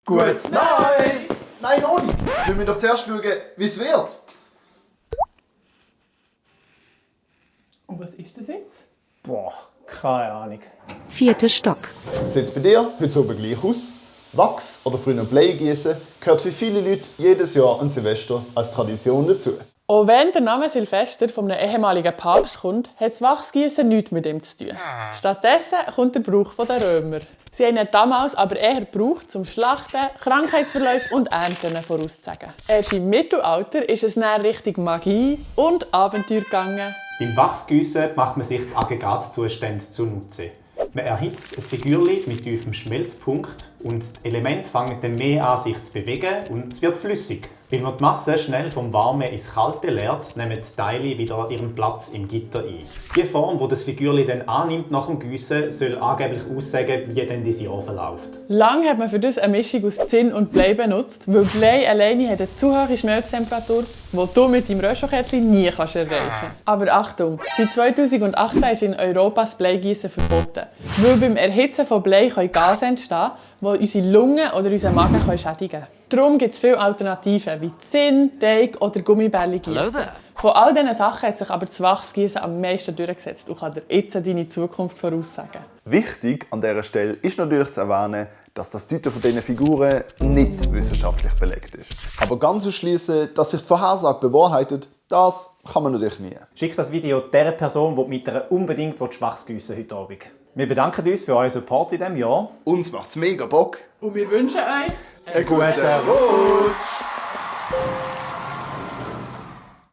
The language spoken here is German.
Gutes Neues! Nein, noch nicht. Wir müssen doch zuerst schauen, wie es wird. Und was ist das jetzt? Boah, keine Ahnung. 4. Stock. Sieht es bei dir heute oben gleich aus? Wachs oder früher Bleigießen gehört für viele Leute jedes Jahr an Silvester als Tradition dazu. Auch wenn der Name Silvester von einem ehemaligen Papst kommt, hat das Wachsgießen nichts mit ihm zu tun. Stattdessen kommt der Brauch der Römer. Sie haben ihn damals aber eher gebraucht, um Schlachten, Krankheitsverläufe und Ernten vorauszusagen. Erst im Mittelalter ist es dann Richtung Magie und Abenteuer gegangen. Beim Wachsgießen macht man sich die Aggregatzustände zunutze. Man erhitzt ein Figürchen mit tiefem Schmelzpunkt und die Elemente fangen dann mehr an, sich zu bewegen und es wird flüssig. Weil man die Masse schnell vom Warmen ins Kalte leert, nehmen die Teile wieder ihren Platz im Gitter ein. Die Form, die das Figürchen dann annimmt nach dem Gießen, soll angeblich aussagen, wie dann das Jahr verläuft. Lange hat man für das eine Mischung aus Zinn und Blei benutzt, weil Blei alleine hat eine zu hohe Schmelztemperatur, die du mit deinem Röschenkettchen nie erreichen kannst. Aber Achtung, seit 2018 ist in Europa das Bleigießen verboten. Weil beim Erhitzen von Blei können Gase entstehen, die unsere Lungen oder unseren Magen schädigen können. Darum gibt es viele Alternativen, wie Zinn, Teig oder Gummibärli-Gießen. Von all diesen Sachen hat sich aber das Wachsgießen am meisten durchgesetzt und kann dir jetzt deine Zukunft voraussagen. Wichtig an dieser Stelle ist natürlich zu erwähnen, dass das Deuten von diesen Figuren nicht wissenschaftlich belegt ist. Aber ganz ausschließen, dass sich die Vorhersage bewahrheitet, das kann man natürlich nie. Schick das Video der Person, die mit einer unbedingt Wachsgießen heute Abend. Wir bedanken uns für euren Support in diesem Jahr. Uns macht's mega Bock. Und wir wünschen euch Einen guten Rutsch!